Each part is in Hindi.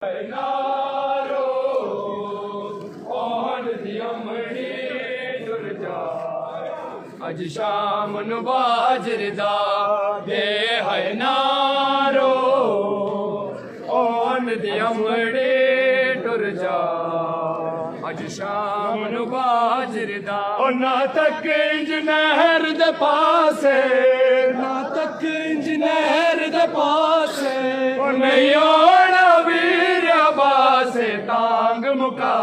नारो ओन दी अमड़ी टुर जाए अज शाम नु बाजर दा दे है नारो ओन दी अमड़ी टुर जाए अज शाम नु बाजर दा ना तक इंज नहर दे पासे ना तक इंज नहर दे पासे नहीं ओना से तांग मुका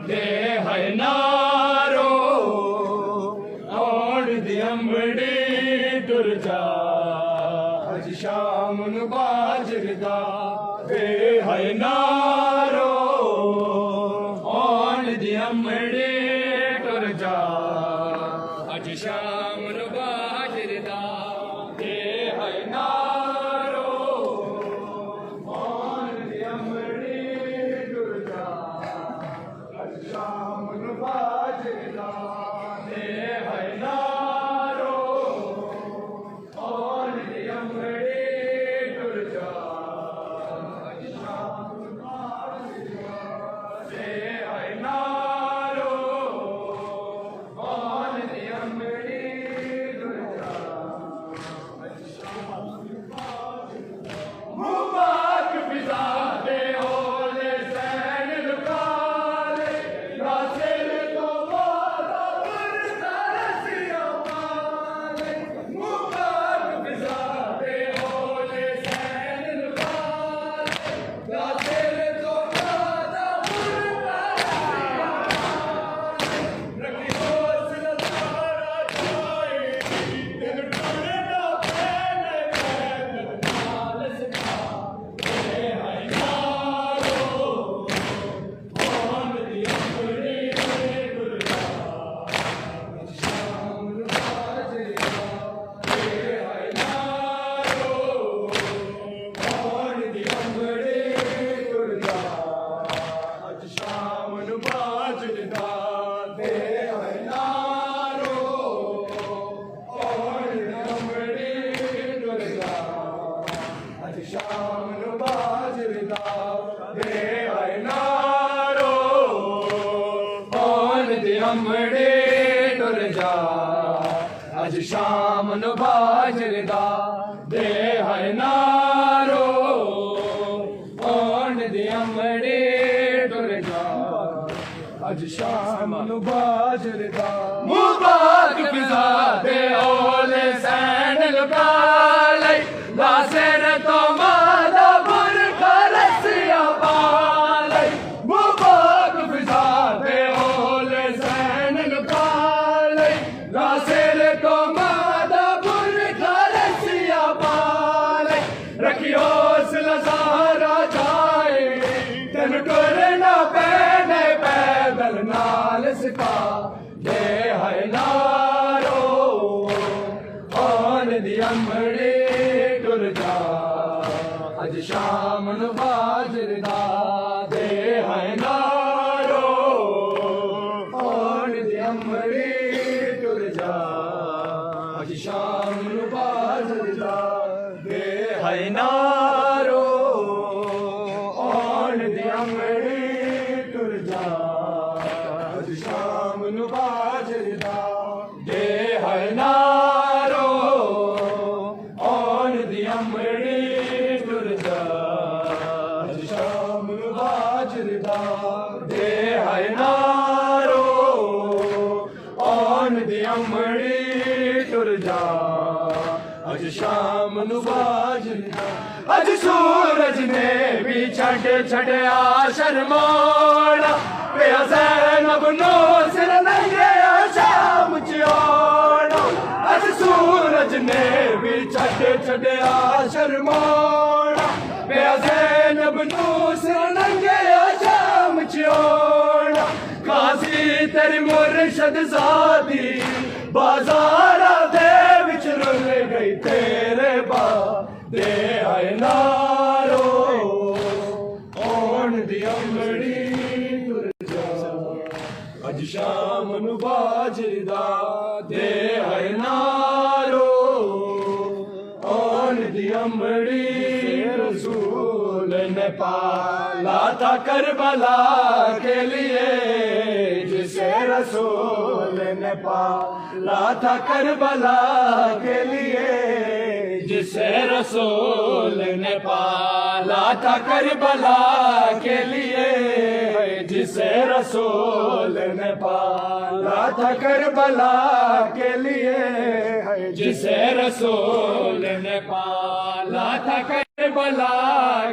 दे है नारो ओढ़ दी अमड़ी टुर जा अज शाम नु बाजरदा दे है नारो ओढ़ दी अमड़ी टुर जा अज शाम नु बाजरदा दे है नारो शाम नु बाजरदा दे है नारो ओन दी अमड़ी टुर जा शाम नु बाजरदा दे है नारो ओन दी अमड़ी टुर जा शाम नु बाजरदा मुबारक फिजा दे ओले सैन लुका शाम नु बाजरदा दे है नारो ओन दी अमड़ी टुर जा अज शाम नु बाजरदा दे है नारो ओन दी अमड़ी टुर जा अज शाम नु बाजरदा मुबारक फिजा दे ओले सैन लुका लई लासेर तो मादा बुरखा रसिया पालई मुबारक फिजा दे ओले सैन लुका लई लासेर तो मादा बुरखा रसिया पालई रखियो सिला सारा जाए तेन टुरना पैने पैदल नाल सिखा दे है नारो ओन दी अमड़ी टुर जा अज शाम नु बाजरदा दे है नारो ओन दी अमड़ी टुर जा अज शाम नु बाजरदा दे है नारो ओन दी अमड़ी टुर जा अज शाम नु बाजरदा दे है नारो ओन दी अमड़ी टुर जा अज शाम नु बाजरदा दे है नारो ओन दी अमड़ी टुर जा अज शाम नु बाजरदा अज सूरज ने भी छड़या शर्माना पिया ज़ैनब नो सिर नंगया शाम चियोना अज सूरज ने भी छड़या शर्माना पिया ज़ैनब नो सिर नंगया शाम चियोना काजी तेरी मुर्शद ज़ादी बाज़ारा दे विच रुल गई तेरे बा दे है नारो ओन दी अमड़ी टुर जा अज शाम नु बाजरदा दे है नारो ओन दी अमड़ी रसूल ने पाला था करबला के लिए, जिसे रसूल ने पाला था करबला के लिए, जिसे रसूल ने पाला था करबला के लिए, जिसे रसूल ने पाला था करबला के लिए, जिसे रसूल ने पाला था करबला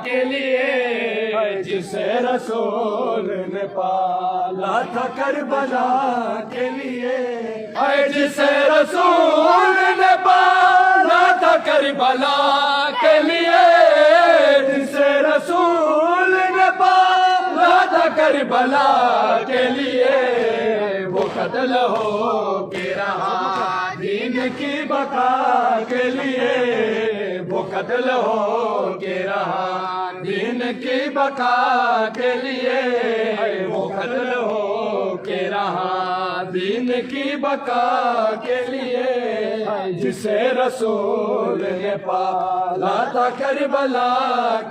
के लिए, जिसे रसूल ने पाला था करबला के लिए, जिसे रसूल ने पाला था करबला के लिए, जिसे रसूल ने पाला था करबला के लिए, वो कत्ल हो के रहा दीन की बका के लिए, वो कत्ल हो के रहा दीन की बका के लिए, वो कत्ल हो के रहा दीन की बका के लिए, जिसे रसूल ने पाला था करबला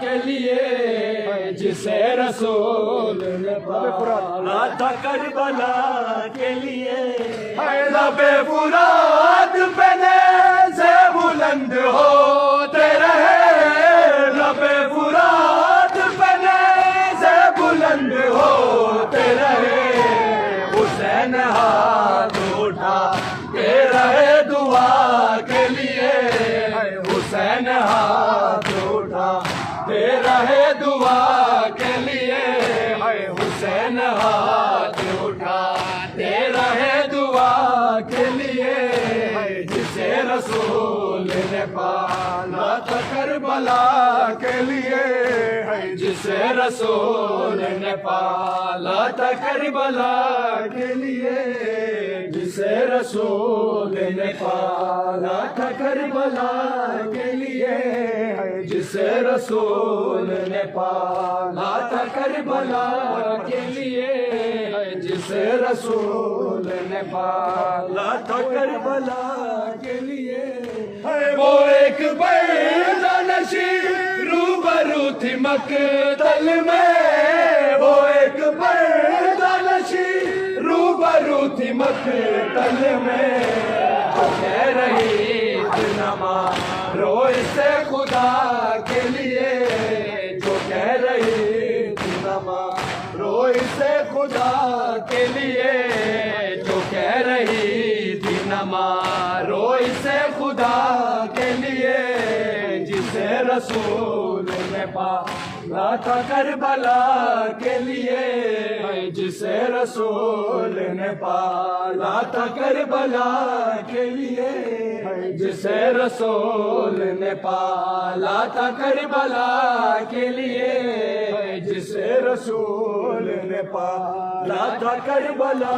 के लिए, जिसे रसूल ने पाला था करबला के लिए, लबे फुरात पे से बुलंद होते रहे, लबे फुरात पे से बुलंद होते रहे, हुसैन हाथ उठा के रहे दुआ के लिए, हुसैन हाथ उठा के रहे दुआ के लिए, हुसैन हाथ उठा के रहे दुआ के लिए, जिसे रसूल ने पाला था करबला के लिए, जिसे रसूल ने पाला था करबला के लिए, जिसे रसूल ने पाला था करबला के लिए, जिसे रसूल ने पाला था करबला के लिए, जिसे रसूल ने पाला था करबला के लिए, वो एक बेदानशी रूबरू थी मकतल में, वो एक बेदानशी रूबरू थी मकतल में, वो कह रही थी नमारो इसे खुदा के लिए, जो कह रही थी नमारो इसे खुदा के लिए, जो कह रही थी नमारो इसे खुदा के लिए, जिसे रसूल ने पाला था करबला के लिए, जिसे रसूल ने पाला था करबला के लिए, जिसे रसूल ने पाला था करबला के लिए, जिसे रसूल ने पाला था करबला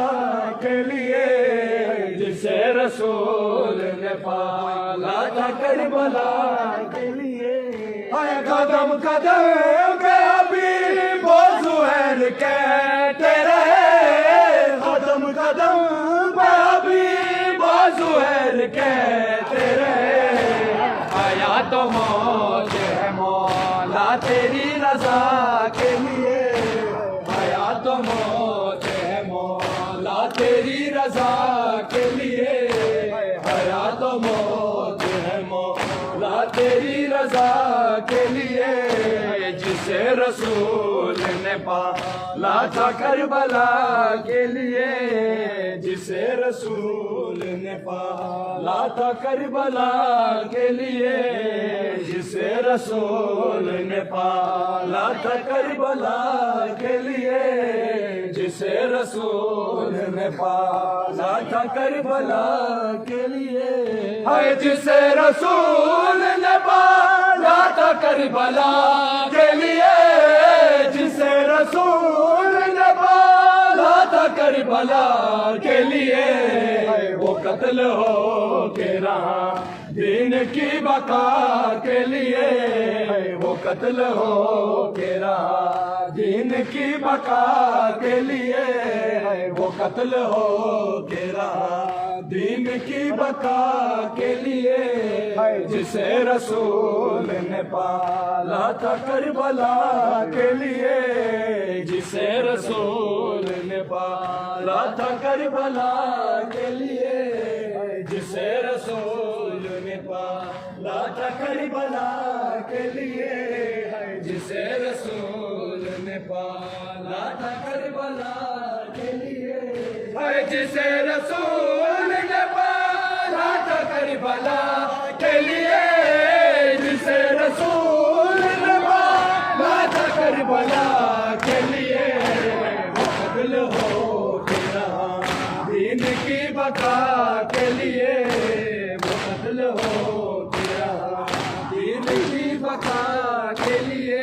के लिए, जिसे रसूल ने पाला था करबला के लिए, कदम कदम पे अभी वो ज़ुहैर कहते रहे, कदम कदम पे अभी वो ज़ुहैर कहते रहे, आया तो मौत है मौला तेरी रज़ा के लिए, आया तो मौत है मौला तेरी रज़ा के लिए, आया तो मौत है मौला तेरी रज़ा के लिए, जिसे रसूल ने पाला था करबला के लिए, जिसे रसूल ने पाला था करबला के लिए, जिसे रसूल ने पाला था करबला के लिए, जिसे रसूल ने पाला था करबला के लिए, जिसे रसूल ने पाला था करबला के लिए, जिसे रसूल ने पाला था करबला के लिए, वो कत्ल हो के रहा दीन की बका के लिए वो कत्ल हो के रहा, दीन की बका के लिए वो कत्ल हो के रहा, दीन की बका के लिए जिसे रसूल ने पाला था करबला के लिए, जिसे रसूल ने पाला था करबला के लिए, जिसे रसूल ने पाला था करबला के लिए, जिसे रसूल ने पाला था करबला के लिए, जिसे रसूल ने पाला था करबला के लिए, जिसे रसूल ने पाला था करबला के लिए वो कत्ल हो के रहा, दीन की बका के लिए वो कत्ल हो के रहा, दीन की बका के लिए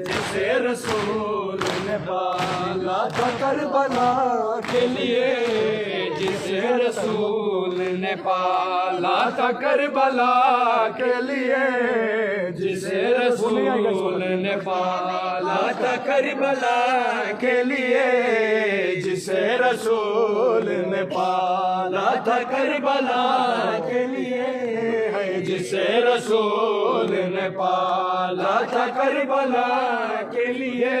जिसे रसूल ने पाला था करबला के लिए, जिसे रसूल ने पाला था करबला के लिए, जिसे रसूल ने पाला था करबला के लिए, जिसे रसूल ने पाला था करबला के लिए, जिसे रसूल ने पाला था करबला के लिए,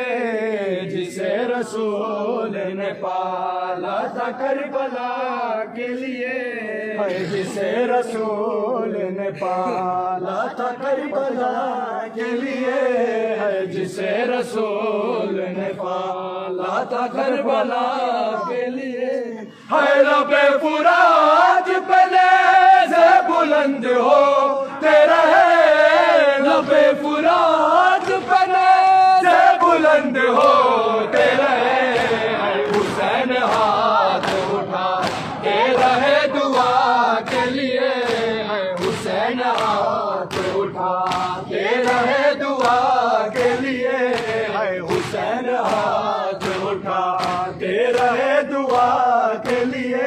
जिसे रसूल ने पाला था करबला के लिए, जिसे रसूल ने पाला था करबला के लिए, जिसे रसूल ने पाला था करबला के लिए, है रबे फुरात पे नेज़े बुलंद हो तेरा है, रबे फुरात पे नेज़े बुलंद हो तेरा है, हुसैन हाथ उठा के रहे दुआ के लिए, हुसैन हाथ उठा के रहे दुआ के लिए, हुसैन हाथ उठा के रहे दुआ के लिए,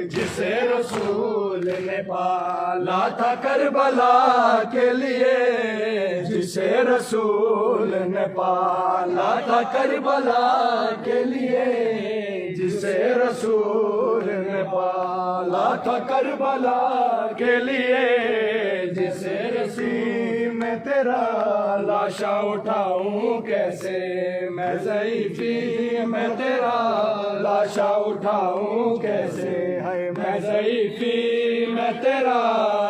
जिसे रसूल ने पाला था करबला के लिए, जिसे रसूल ने पाला था करबला के लिए, जिसे रसूल ने पाला था करबला के लिए, जिसे रसी में तेरा लाशा उठाऊं कैसे, मैं ज़ईफ़ी में तेरा लाशा उठाऊं कैसे, है मैं ज़ईफ़ी में तेरा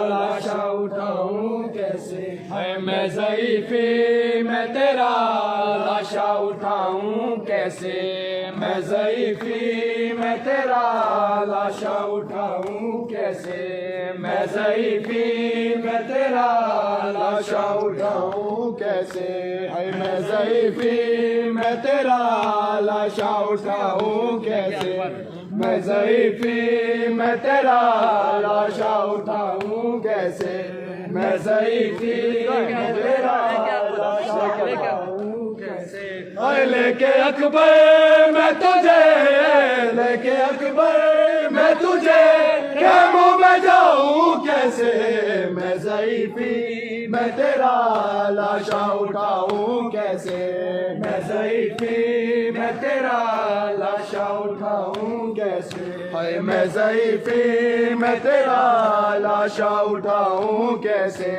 लाशा उठाऊं कैसे, है मैं ज़ईफ़ी में तेरा लाशा उठाऊं कैसे, मैं ज़ईफ़ी में तेरा लाशा उठाऊं कैसे, मैं ज़ईफ़ी में तेरा लाशा उठाऊं कैसे, है मैं ज़ईफ़ी में तेरा लाशा उठाऊं कैसे, मैं ज़ईफ़ी में तेरा लाशा उठाऊं कैसे, मैं ज़ईफ़ी में तेरा लाशा उठाऊं कैसे, लेके अकबर मैं तुझे, लेके अकबर मैं तुझे खेमों में जाऊं कैसे, मैं ज़ईफ़ी में तेरा लाशा उठाऊं कैसे, मैं ज़ईफ़ी में तेरा लाशा उठाऊं कैसे, है मैं ज़ईफ़ी में तेरा लाशा उठाऊं कैसे,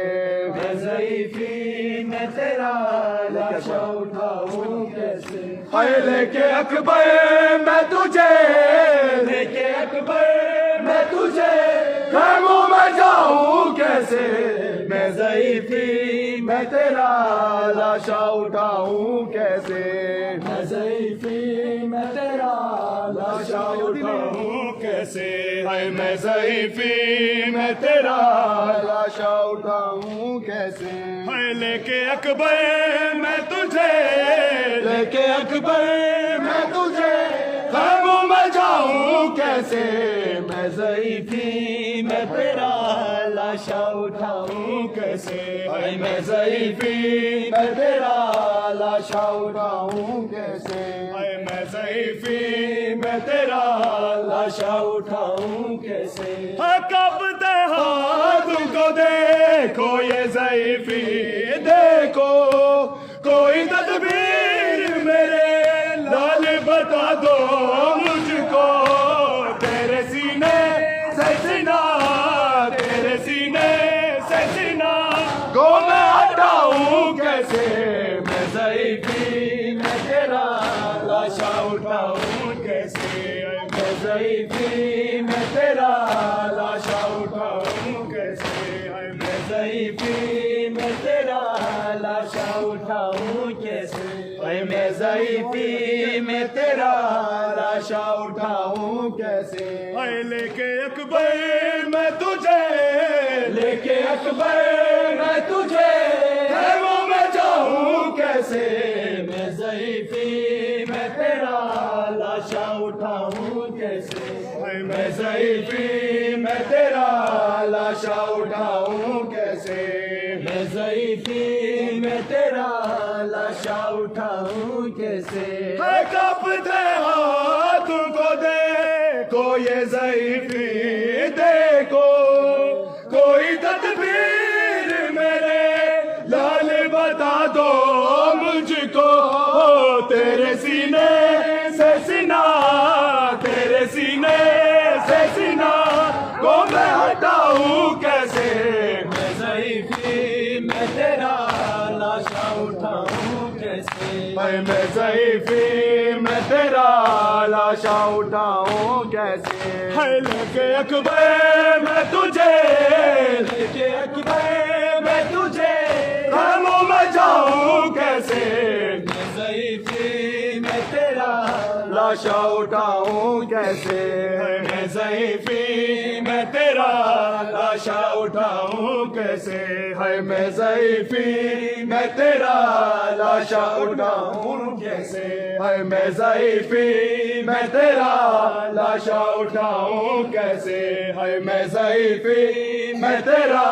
मैं ज़ईफ़ी में तेरा लाशा उठाऊं कैसे, है लेके अकबर मैं तुझे, लेके अकबर मैं तुझे खेमों में जाऊं कैसे, मैं ज़ईफ़ी में तेरा लाशा उठाऊं कैसे, मैं ज़ईफ़ी में तेरा लाशा उठाऊं कैसे, है मैं ज़ईफ़ी में तेरा लाशा उठाऊं कैसे, है लेके अकबर मैं तुझे, लेके अकबर मैं तुझे खेमों में जाऊं कैसे, मैं ज़ईफ़ी में तेरा लाशा उठाऊं कैसे, मैं ज़ईफ़ी मैं तेरा लाशा उठाऊं कैसे, मैं ज़ईफ़ी मैं तेरा लाशा उठाऊं कैसे। कांपते हाथों को देखो ये ज़ईफ़ी, देखो कोई तदबीर मेरे लाल बता दो मुझको। तेरे सीने से सीना, तेरे सीने से सीना को मैं हटाऊं कैसे, मैं ज़ईफ़ी मैं तेरा लाशा उठाऊं कैसे, मैं ज़ईफ़ी मैं तेरा लाशा उठाऊं कैसे, मैं ज़ईफ़ी मैं तेरा लाशा उठाऊं कैसे, मैं ज़ईफ़ी मैं तेरा लाशा उठाऊं कैसे। लेके अकबर मैं तुझे, लेके अकबर मैं तुझे खैमों में जाऊं कैसे, मैं ज़ईफ़ी मैं तेरा लाशा उठाऊं कैसे, मैं ज़ईफ़ी मैं तेरा लाशा उठाऊं कैसे, मैं ज़ईफ़ी मैं तेरा लाशा उठाऊं कैसे। कांपते हाथों को देखो ये ज़ईफ़ी, देखो कोई तदबीर मेरे लाल बता दो मुझको। तेरे सीने से सीना, तेरे सीने से सीना को मैं हटाऊं कैसे, मैं ज़ईफ़ी मैं तेरा लाशा उठाऊं कैसे, मैं ज़ईफ़ी मैं तेरा लाशा उठाऊं कैसे। लेके अकबर मैं तुझे, लेके अकबर मैं तुझे खैमों में जाऊं कैसे, मैं ज़ईफ़ी मैं तेरा लाशा उठाऊं कैसे, मैं ज़ईफ़ी मैं तेरा लाशा उठाऊं कैसे, मैं ज़ईफ़ी मैं तेरा लाशा उठाऊं कैसे, मैं ज़ईफ़ी मैं तेरा लाशा उठाऊं कैसे, मैं ज़ईफ़ी मैं तेरा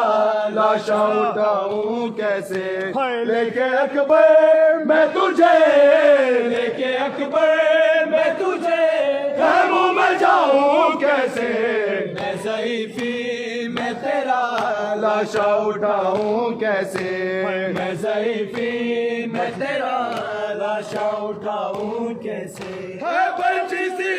लाशा उठाऊं कैसे। लेके अकबर मैं तुझे, लेके अकबर मैं तुझे खैमों में जाऊं कैसे, मैं ज़ईफ़ी मैं तेरा लाशा उठाऊं कैसे, मैं ज़ईफ़ी मैं तेरा लाशा उठाऊं कैसे। बंची सी